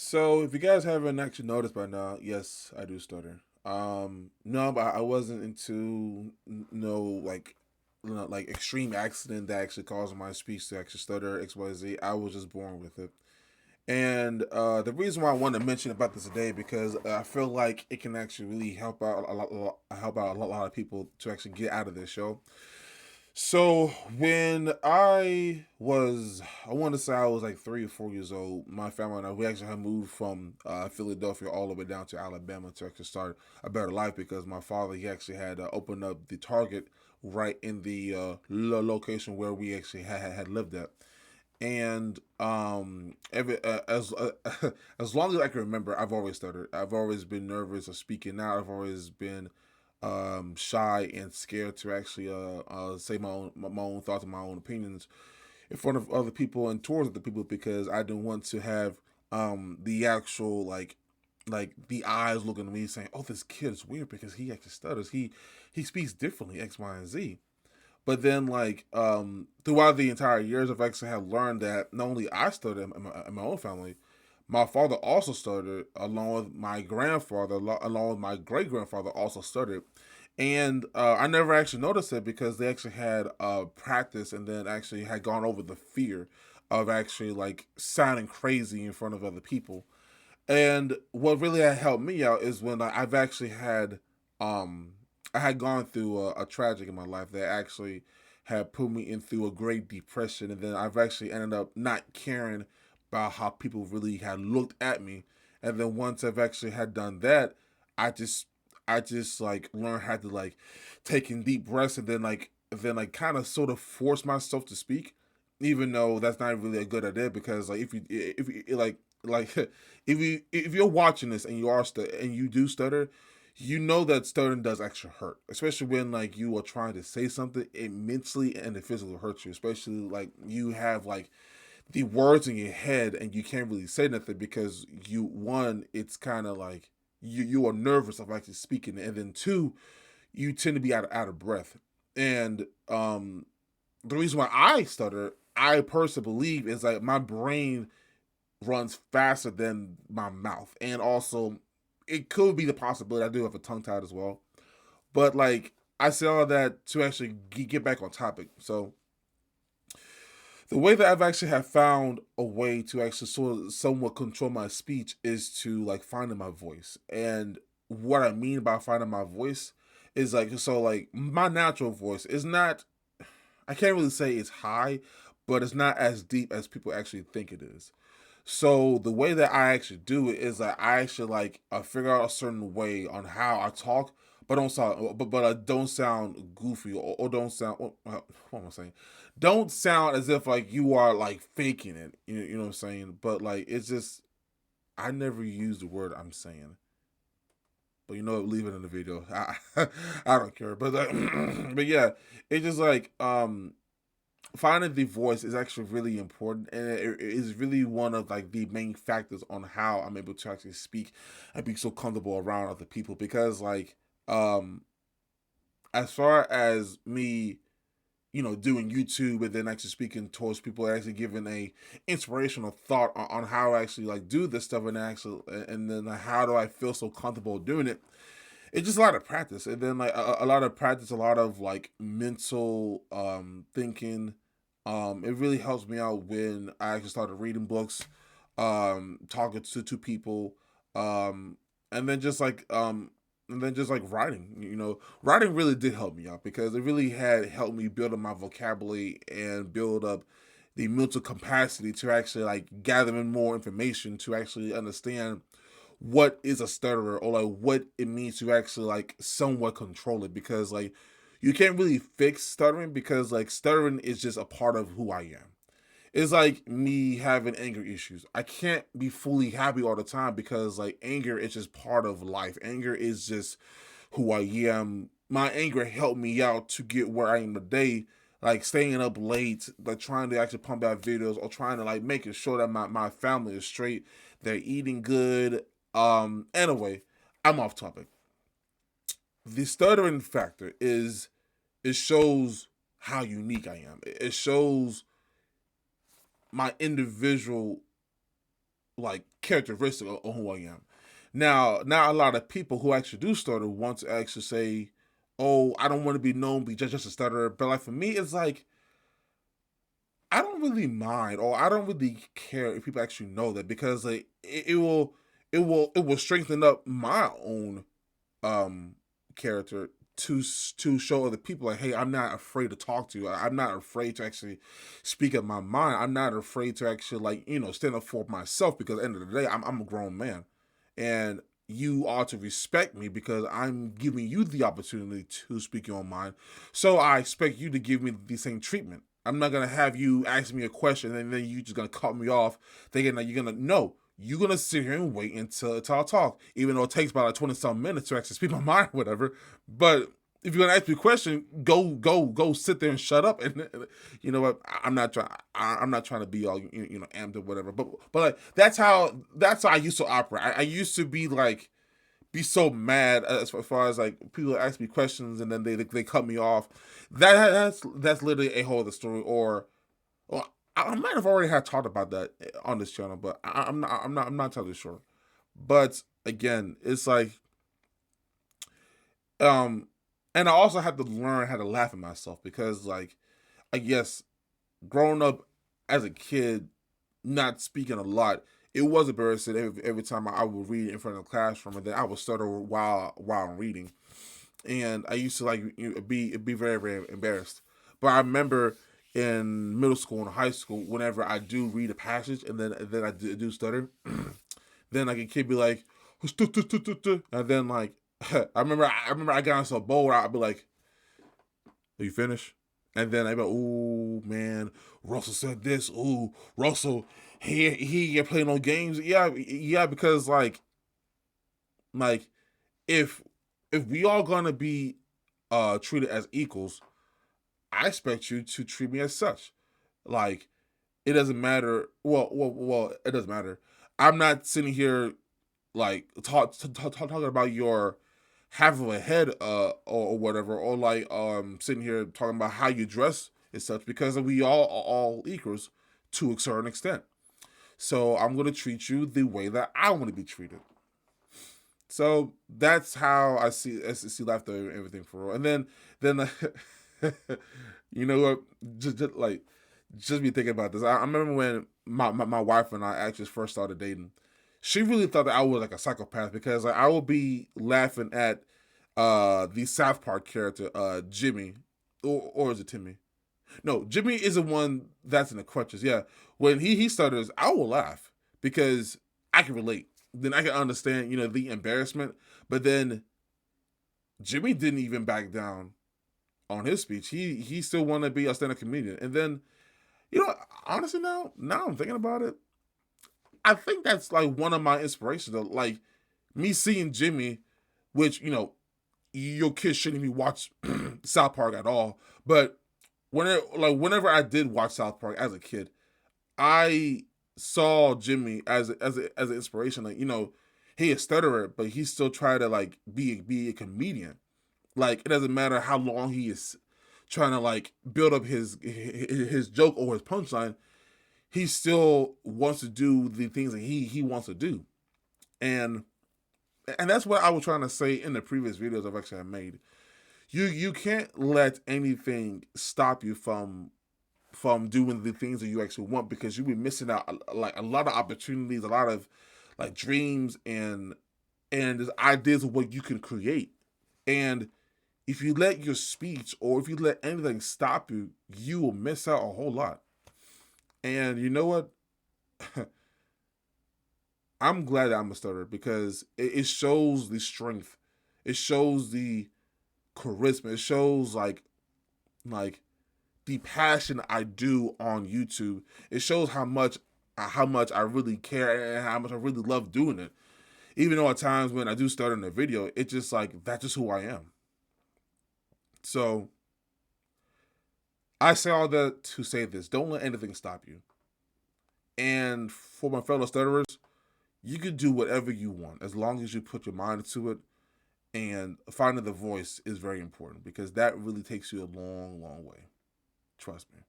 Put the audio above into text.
So, if you guys haven't actually noticed by now, yes, I do stutter. No, but I wasn't into no like extreme accident that actually caused my speech to actually stutter X Y Z. I was just born with it, and the reason why I want to mention about this today because I feel like it can actually really help out a lot of people to actually get out of this show. So when I want to say I was like 3 or 4 years old. My family and I, we actually had moved from Philadelphia all the way down to Alabama to actually start a better life because my father he actually had opened up the Target right in the location where we actually had lived at. And as long as I can remember, I've always stuttered. I've always been nervous of speaking out. I've always been shy and scared to actually say my own thoughts and my own opinions in front of other people and towards other people because I didn't want to have the actual like the eyes looking at me saying, "Oh, this kid is weird because he actually stutters. He speaks differently X, Y, and Z." But then, throughout the entire years, I've actually have learned that not only I stuttered in my own family, my father also stuttered, along with my grandfather, along with my great grandfather, also stuttered. And I never actually noticed it because they actually had practice and then actually had gone over the fear of actually like sounding crazy in front of other people. And what really had helped me out is when I've actually had, I had gone through a tragic in my life that actually had put me in through a great depression, and then I've actually ended up not caring about how people really had looked at me, and then once I've actually had done that, I just, I just like learned how to like take in deep breaths and then kind of sort of force myself to speak, even though that's not really a good idea because like if you like if you're watching this and and you do stutter, you know that stuttering does actually hurt, especially when like you are trying to say something. It mentally and it physically hurts you, especially like you have like the words in your head and you can't really say nothing because it's kind of like you are nervous of actually speaking, and then two, you tend to be out of breath. And the reason why I stutter, I personally believe, is like my brain runs faster than my mouth, and also it could be the possibility I do have a tongue tied as well. But like I say all that to actually get back on topic. So the way that I've actually have found a way to actually sort of somewhat control my speech is to like finding my voice. And what I mean by finding my voice is like my natural voice is not, I can't really say it's high, but it's not as deep as people actually think it is. So the way that I actually do it is that I actually figure out a certain way on how I talk, but I don't sound goofy or don't sound what am I saying? Don't sound as if like you are like faking it. You know what I'm saying? But like it's just I never use the word I'm saying. But you know what? Leave it in the video. I don't care. But but yeah, it's just like finding the voice is actually really important, and it is really one of like the main factors on how I'm able to actually speak and be so comfortable around other people because um as far as me doing YouTube and then actually speaking towards people and actually giving a inspirational thought on how I actually like do this stuff and then how do I feel so comfortable doing it. It's just a lot of practice, and then like a lot of practice, a lot of like mental thinking. It really helps me out when I actually started reading books, talking to people, um and then just like writing. Writing really did help me out because it really had helped me build up my vocabulary and build up the mental capacity to actually like gather in more information to actually understand what is a stutterer or like what it means to actually like somewhat control it, because like you can't really fix stuttering because like stuttering is just a part of who I am. It's like me having anger issues. I can't be fully happy all the time because like anger is just part of life. Anger is just who I am. My anger helped me out to get where I am today. Like staying up late, like trying to actually pump out videos or trying to like making sure that my family is straight. They're eating good. Anyway, I'm off topic. The stuttering factor is it shows how unique I am. It shows my individual like characteristic of who I am. Now, not a lot of people who actually do stutter want to actually say, "Oh, I don't want to be known be just a stutterer." But like for me, it's like I don't really mind, or I don't really care if people actually know that, because like it will strengthen up my own um character to show other people like, hey, I'm not afraid to talk to you. I'm not afraid to actually speak up my mind. I'm not afraid to actually, like, stand up for myself, because at the end of the day, I'm a grown man, and you ought to respect me because I'm giving you the opportunity to speak your own mind. So I expect you to give me the same treatment. I'm not gonna have you ask me a question and then you just gonna cut me off thinking that you're gonna no. You're gonna sit here and wait until I talk, even though it takes about like 20 some minutes to actually speak my mind, or whatever. But if you're gonna ask me a question, go sit there and shut up. And you know what? I'm not trying. I'm not trying to be all amped or whatever. But like, that's how I used to operate. I used to be so mad as far as like people ask me questions and then they cut me off. That's literally a whole other story. Or I might have already had talked about that on this channel, but I'm not totally sure. But again, it's like um, and I also had to learn how to laugh at myself, because like I guess growing up as a kid, not speaking a lot, it was embarrassing every time I would read in front of the classroom, and then I would stutter while I'm reading, and I used to like be very very embarrassed. But I remember in middle school and high school, whenever I do read a passage and then I do stutter, then like a kid be like, and then like I remember I got so bold, I'd be like, "Are you finished?" And then I'd be like, "Ooh man, Russell said this. Ooh, Russell, he ain't playing no games." Yeah, because like if we all gonna be treated as equals, I expect you to treat me as such. Like, it doesn't matter. Well, it doesn't matter. I'm not sitting here like talking about your half of a head or whatever, or like sitting here talking about how you dress and such, because we all are all equals to a certain extent. So I'm gonna treat you the way that I want to be treated. So that's how I see life, though, everything for real. And then you know what? Just be thinking about this. I remember when my wife and I actually first started dating. She really thought that I was like a psychopath, because like, I would be laughing at the South Park character Jimmy, or is it Timmy? No, Jimmy is the one that's in the crutches. Yeah, when he stutters, I will laugh because I can relate. Then I can understand, the embarrassment. But then Jimmy didn't even back down on his speech. He still wanted to be a stand-up comedian. And then, honestly, now I'm thinking about it, I think that's like one of my inspirations. Like, me seeing Jimmy, which your kids shouldn't even watch South Park at all. But whenever I did watch South Park as a kid, I saw Jimmy as an inspiration. Like, he a stutterer, but he still try to like be a comedian. Like, it doesn't matter how long he is trying to like build up his joke or his punchline. He still wants to do the things that he wants to do, and that's what I was trying to say in the previous videos I've actually made. You can't let anything stop you from doing the things that you actually want, because you'll be missing out like a lot of opportunities, a lot of like dreams and ideas of what you can create. And if you let your speech, or if you let anything stop you, you will miss out a whole lot. And you know what? I'm glad that I'm a stutterer, because it shows the strength. It shows the charisma. It shows like the passion I do on YouTube. It shows how much I really care and how much I really love doing it. Even though at times when I do stutter in a video, it's just like that's just who I am. So I say all that to say this: don't let anything stop you. And for my fellow stutterers, you can do whatever you want as long as you put your mind to it. And finding the voice is very important, because that really takes you a long, long way. Trust me.